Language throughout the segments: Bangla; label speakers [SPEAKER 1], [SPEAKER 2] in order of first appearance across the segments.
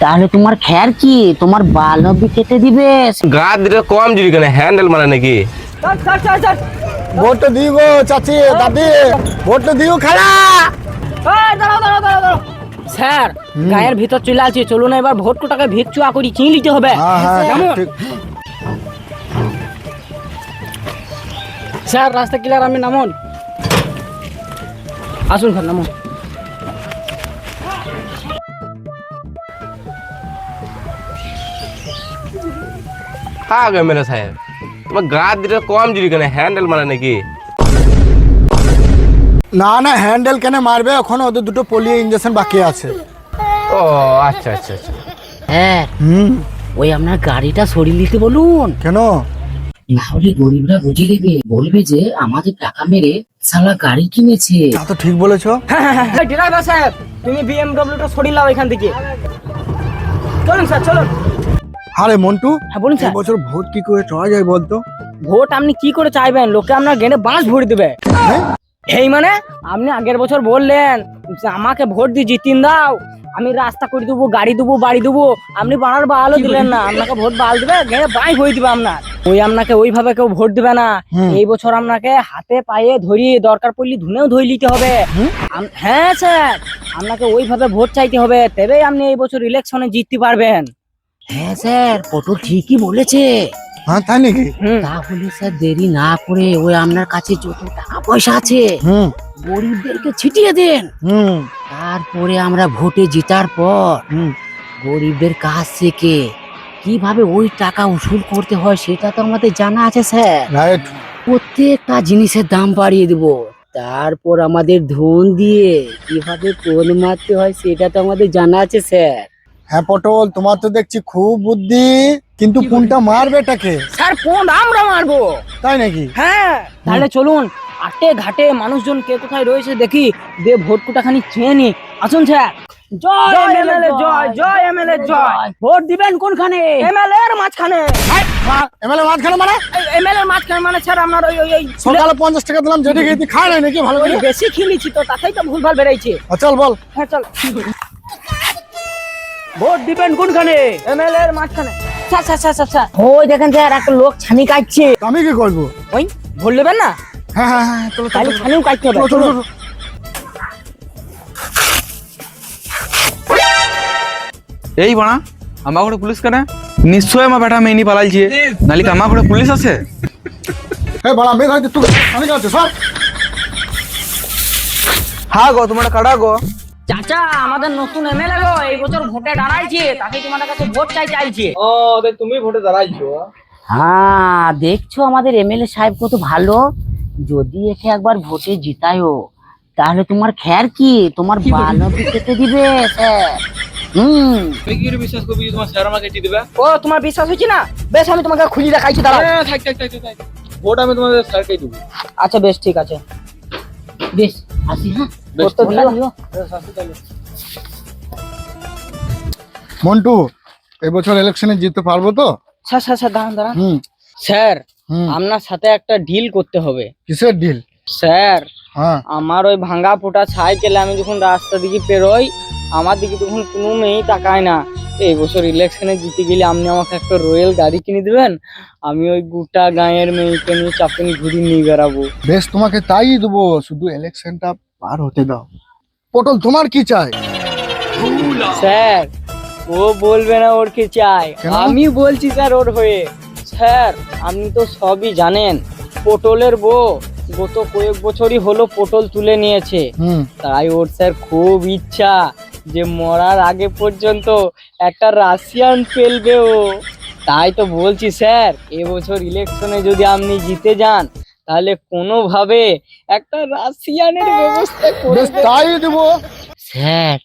[SPEAKER 1] তাহলে তোমার খ্যার কি, তোমার বাল অব্দি কেটে দিবে।
[SPEAKER 2] গা দিলে কম দিবি কেন, হ্যান্ডেল মানে নাকি?
[SPEAKER 3] ভোট দিব চাচি দাদি, ভোট দিব খালা।
[SPEAKER 4] স্যার গায়ের ভিতর চলে আসছি, চলুন এবার ভোট কোটাকে ভিত চুয়া করি চিন নিতে হবে। কেমন? স্যার রাস্তা ক্লিয়ার, আমি নামুন। আসুন স্যার নামুন।
[SPEAKER 2] হ্যাঁ এমএলএ সাহেব, তোমার গা দিলে কম দিবি কেন, হ্যান্ডেল মানে নাকি?
[SPEAKER 3] না না, হ্যান্ডেল কেন মারবে, এখন ওদের দুটো পোলিও ইঞ্জেকশন বাকি আছে।
[SPEAKER 2] ও আচ্ছা আচ্ছা আচ্ছা।
[SPEAKER 1] হ্যাঁ ওই আপনার গাড়িটা সরিয়ে নিতে বলুন।
[SPEAKER 3] কেন?
[SPEAKER 1] না হলে গরিবরা বুঝে নেবে, বলবে যে আমাদের টাকা মেরে সালা গাড়ি কিনেছে।
[SPEAKER 3] তা তো ঠিক বলেছো।
[SPEAKER 4] ড্রাইভার সাহেব তুমি বিএমডব্লিউটা সরিয়ে নাও এখান থেকে। চলুন স্যার চলুন।
[SPEAKER 3] আরে মন্টু,
[SPEAKER 4] হ্যাঁ বলুন স্যার।
[SPEAKER 3] এবছর ভোট কি করে চাওয়া যায় বলতো?
[SPEAKER 4] ভোট আপনি কি করে চাইবেন, লোকে আপনার গেঁড়ে বাঁশ ভরে দেবে। এই মানে আপনি আগের বছর বললেন যে আমাকে ভোট দিয়ে জিতিন দাও, আমি রাস্তা করে দেবো, গাড়ি দেবো, বাড়ি দেবো, আপনি বাড়ার বালও দিলেন না। আপনাকে ভোট বাল দিবে, গেঁড়ে বাঁশ ভরে দিবে আপনার। ওই আপনাকে ওইভাবে কেউ ভোট দিবে না। এই বছর আপনাকে হাতে পায়ে ধরিয়ে, দরকার পড়লে ধুনেও ধরে নিতে হবে। হ্যাঁ স্যার, আপনাকে ওইভাবে ভোট চাইতে হবে, তবেই আপনি এই বছর ইলেকশনে জিততে পারবেন।
[SPEAKER 1] হ্যাঁ স্যার, পটল ঠিকই বলেছে।
[SPEAKER 3] হ্যাঁ তাই নাকি?
[SPEAKER 1] তাহলে স্যার দেরি না করে ওই আপনার কাছে যত টাকা পয়সা আছে গরিবদেরকে ছিটিয়ে দেন। তারপরে আমরা ভোটে জেতার পর গরিবদের কাছ থেকে কিভাবে ওই টাকা উসুল করতে হয় সেটা তো আমাদের জানা আছে স্যার।
[SPEAKER 3] রাইট।
[SPEAKER 1] প্রত্যেকটা জিনিসের দাম বাড়িয়ে দেব, তারপর আমাদের ধন দিয়ে কিভাবে কোন মারতে হয় সেটা তো আমাদের জানা আছে স্যার।
[SPEAKER 3] হ্যাঁ পটল, তোমার তো দেখছি খুব বুদ্ধি, কিন্তু কোনটা মারবে টাকে?
[SPEAKER 4] স্যার কোন আমরা মারবো।
[SPEAKER 3] তাই নাকি?
[SPEAKER 4] হ্যাঁ তাহলে চলুন আটে ঘাটে মানুষজন কে কোথায় রয়েছে দেখি, দিয়ে ভোট কোটাখানি চেয়ে নি। আসুন স্যার। জয় এমএলএ জয়, জয় এমএলএ জয়। ভোট দিবেন কোনখানে? এমএলএ এর মাঝখানে।
[SPEAKER 3] এমএলএ মাঝখানে মানে?
[SPEAKER 4] এমএলএ এর মাঝখানে মানে স্যার আপনার ওই ওই ওই
[SPEAKER 3] সকালে 50 টাকা দিলাম, যেটা খেয়ে খায় নাই নাকি ভালো করে?
[SPEAKER 4] বেশি খেলেছি তো, তাতেই তো ভুলভাল বেরাইছে।
[SPEAKER 3] চল বল।
[SPEAKER 4] হ্যাঁ চল। ভোট দিবেন কোনখানে? এমএলএ এর মাঝখানে। Sir sir sir sir sir, ওই দেখেন স্যার একটা লোক ছানি কাটছে।
[SPEAKER 3] আমি কি করবো?
[SPEAKER 4] ওই ভোট দেবেন না?
[SPEAKER 3] হ্যাঁ হ্যাঁ হ্যাঁ, চলো
[SPEAKER 4] তাহলে
[SPEAKER 3] চলো
[SPEAKER 4] ছানিও কাটতে হবে।
[SPEAKER 3] চলো চলো চলো।
[SPEAKER 5] এই বানা আমার ঘরে পুলিশ কেন? নিশ্চয় আমার বেটা মেনি পালাইছে, নালি আমার ঘরে পুলিশ আছে।
[SPEAKER 3] হে বড়া মেয়ে হয়তো তুই আমি কাছে সর।
[SPEAKER 5] হ্যাঁ গো, তোমার কাটা গো।
[SPEAKER 4] চাচা আমাদের নতুন এমএলএ গো, এই বছর ভোটে দাঁড়াইছে, তাকে তোমাদের কাছে ভোট চাইছে।
[SPEAKER 5] ও তুমি ভোটে দাঁড়াইছো?
[SPEAKER 1] হ্যাঁ দেখছো আমাদের এমএলএ সাহেব কত ভালো, যদি একে একবার ভোটে জিতায়ও তাহলে তোমার খ্যার কি, তোমার বাল অব্দি কেটে দিবে স্যার।
[SPEAKER 5] তুই কি বিশ্বাস করবি তোমার স্যার আমাকে জিতে দিবে?
[SPEAKER 4] ও তোমার বিশ্বাস হচ্ছে না? বেশ আমি তোমাকে খুলি দেখাইছি, দাঁড়াও।
[SPEAKER 5] থাক থাক থাক থাক, ভোট আমি তোমাদের স্যারকেই দেবো।
[SPEAKER 4] আচ্ছা বেশ ঠিক আছে।
[SPEAKER 1] বেশ আসি। হ্যাঁ
[SPEAKER 5] বেশ,
[SPEAKER 4] ভোট তো দিও।
[SPEAKER 3] মন্টু, এবছর ইলেকশনে জিততে পারবো তো?
[SPEAKER 4] স্যার স্যার স্যার দাঁড়ান দাঁড়ান। স্যার আপনার সাথে একটা ডিল করতে হবে।
[SPEAKER 3] কিসের ডিল?
[SPEAKER 4] স্যার
[SPEAKER 3] হ্যাঁ
[SPEAKER 4] আমার ওই ভাঙা ফুটা সাইকেলে আমি যখন রাস্তা দিকে পেরোই, আমার দিকে তখন কোনো মেয়েই তাকায় না। এই বছর ইলেকশনে জিতে গেলে আপনি আমাকে একটা রয়্যাল গাড়ি কিনে দিবেন, আমি ওই গোটা গাঁয়ের মেয়েকে নিয়ে চাপিয়ে ঘুরি নিয়ে বেড়াবো।
[SPEAKER 3] বেশ, তোমাকে তাই দেবো, শুধু ইলেকশনটা পার হতে দাও। পটল তোমার কি চাই?
[SPEAKER 4] স্যার ও বলবে না ওর কি চাই,
[SPEAKER 3] কেন?
[SPEAKER 4] আমি বলছি স্যার ওর হয়ে। স্যার আপনি তো সবই জানেন, পটলের বউ গত কয়েক বছরই হলো পটল তুলে নিয়েছে। তাই ওর স্যার খুব ইচ্ছা যে মরার আগে পর্যন্ত একটা রাশিয়ান ফেলবে ও। তাই তো বলছি স্যার, এবছর ইলেকশনে যদি আপনি জিতে যান তাহলে কোনোভাবে একটা রাশিয়ানের ব্যবস্থা করে
[SPEAKER 3] বেশ তাই দেবো।
[SPEAKER 1] স্যার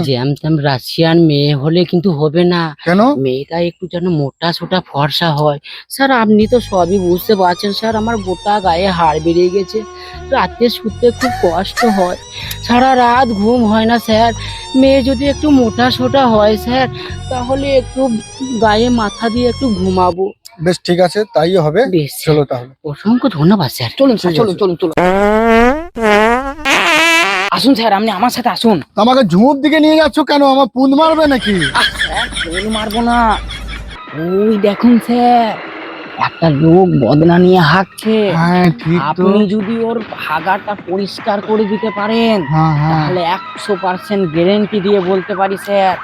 [SPEAKER 1] জ্যাম রাশিয়ান মেয়ে হলে কিন্তু হবে না।
[SPEAKER 3] কেন?
[SPEAKER 1] মেয়েটা একটু যেন মোটা সোটা ফর্সা হয়। স্যার আপনি তো সবই বুঝতে পারছেন স্যার, আমার গোটা গায়ে হাড় বেরিয়ে গেছে, রাতে শুতে খুব কষ্ট হয়, সারা রাত ঘুম হয় না স্যার। মেয়ে যদি একটু মোটা সোটা হয় স্যার, তাহলে একটু গায়ে মাথা দিয়ে একটু ঘুমাবো।
[SPEAKER 3] বেশ ঠিক আছে, তাই হবে।
[SPEAKER 1] বেশ
[SPEAKER 3] চলো তাহলে।
[SPEAKER 1] অসংখ্য ধন্যবাদ স্যার।
[SPEAKER 4] চলুন স্যার, চলুন চলুন চলুন। আসুন স্যার, আপনি আমার সাথে আসুন।
[SPEAKER 3] আমাকে ঝুমুর দিকে নিয়ে যাচ্ছ কেন? আমার পুঁদ মারবে নাকি?
[SPEAKER 4] ফেল মারবো না। ওই দেখুন স্যার, একটা লোক বদনা নিয়ে হাঁকছে।
[SPEAKER 3] হ্যাঁ ঠিক তো।
[SPEAKER 4] আপনি যদি ওর হাগাটা পরিষ্কার করে দিতে পারেন
[SPEAKER 3] হ্যাঁ হ্যাঁ
[SPEAKER 4] তাহলে 100% গ্যারেন্টি দিয়ে বলতে পারি স্যার,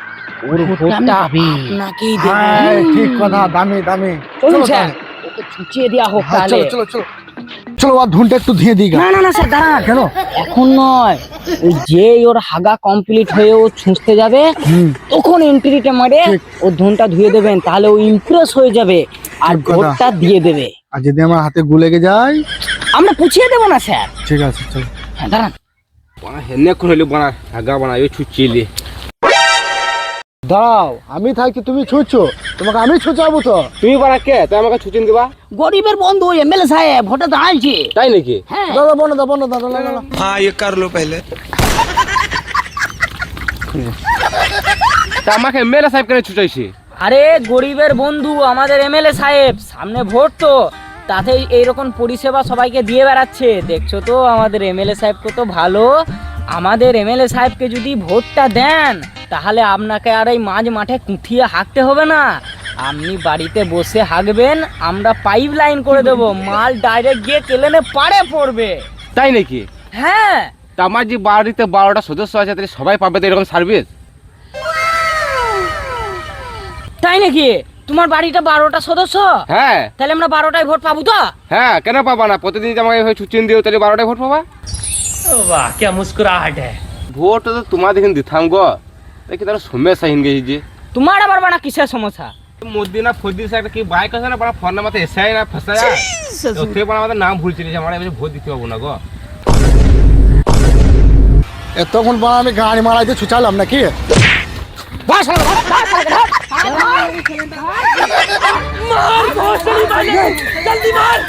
[SPEAKER 4] ওর ভোটটা আপনাকেই
[SPEAKER 3] হ্যাঁ
[SPEAKER 4] দেবে।
[SPEAKER 3] ঠিক কথা, দামি দামি।
[SPEAKER 4] চলুন
[SPEAKER 3] চলো
[SPEAKER 4] স্যার,
[SPEAKER 3] তাহলে।
[SPEAKER 4] ওকে চুচিয়ে দেওয়া হোক
[SPEAKER 3] হ্যাঁ,
[SPEAKER 4] তাহলে।
[SPEAKER 3] চলো চলো চলো চলো, আর ধুনটা একটু ধুয়ে দিই গা।
[SPEAKER 4] না না না স্যার, দাঁড়ান।
[SPEAKER 3] কেন?
[SPEAKER 4] এখন নয়, ওই যেই ওর হাগা কমপ্লিট হয়ে ও ছুঁচতে যাবে তখন এন্ট্রিটা মারে
[SPEAKER 3] ঠিক।
[SPEAKER 4] ওর ধনটা ধুয়ে দেবেন, তাহলে ও ইমপ্রেস হয়ে যাবে আর
[SPEAKER 3] ঠিক কথা।
[SPEAKER 4] ভোটটা দিয়ে দেবে।
[SPEAKER 3] আর যদি আমার হাতে গুলে গে যায়?
[SPEAKER 4] আমরা পুছিয়ে দেবো না স্যার।
[SPEAKER 3] ঠিক আছে চলো।
[SPEAKER 4] হ্যাঁ, দাঁড়ান।
[SPEAKER 2] বানা হেনে কোন হইলো বানা আগা বানা ওই ছুচিলি
[SPEAKER 3] দাঁড়াও, আমি থাকি তুমি ছুঁচো, তোমাকে আমি ছুঁচাবো তো।
[SPEAKER 2] তুমি বানা কে তুই আমাকে ছুচিন দিবা
[SPEAKER 4] গরিবের বন্ধু এমএলএ সাহেব ভোটে দাঁড়াইছে।
[SPEAKER 2] তাই নাকি?
[SPEAKER 4] হ্যাঁ,
[SPEAKER 3] দাদা বনো দা বনো দাদা দাদা।
[SPEAKER 5] हाँ ये कर लो पहले।
[SPEAKER 2] তা আমাকে এমএলএ সাহেব কেন ছুচাইছি?
[SPEAKER 4] আরে গরিবের বন্ধু আমাদের এমএলএ সাহেব, সামনে ভোট তো, তাতে এইরকম পরিষেবা সবাইকে দিয়ে বেড়াচ্ছে। দেখছো তো আমাদের এমএলএ সাহেব কত ভালো। আমাদের এমএলএ সাহেবকে যদি ভোটটা দেন তাহলে আপনাকে আর এই মাঝ মাঠে কুঠিয়ে হাঁকতে হবে না, আপনি বাড়িতে বসে হাঁকবেন, আমরা পাইপ লাইন করে দেবো, মাল ডাইরেক্ট গিয়ে কেলেনে পাড়ে পড়বে।
[SPEAKER 2] তাই নাকি?
[SPEAKER 4] হ্যাঁ,
[SPEAKER 2] তা আমার যে বাড়িতে 12টা সদস্য আছে তাহলে সবাই পাবে তো এরকম সার্ভিস?
[SPEAKER 4] তাই নাকি? তোমার বাড়িটা 12টা সদস্য,
[SPEAKER 2] হ্যাঁ
[SPEAKER 4] তাহলে আমরা 12টায় ভোট পাবো তো?
[SPEAKER 2] হ্যাঁ, কেন পাবা না? প্রতিদিন যদি আমাকে এভাবে ছুচিন দিও তাহলে 12টায় ভোট পাবা।
[SPEAKER 6] वाह क्या मुस्कुराहट है।
[SPEAKER 2] ভোট তো তোমার দেখেন দিতাম গো, দেখি তাহলে সমস্যা হিন গেছি যে
[SPEAKER 4] তোমার আবার বানা কিসের সমস্যা?
[SPEAKER 2] মোদি না ফোদি সে একটা কি বাইক আছে না বড় ফোন নাম্বার এসআই না ফসায়া তো তে বড় আমাদের নাম ভুল চলেছে, আমরা এবারে ভোট দিতে পাবো না গো।
[SPEAKER 3] এতক্ষণ বড় আমি গাড়ি মারাইতে ছুচালাম নাকি?
[SPEAKER 4] জলদি মার।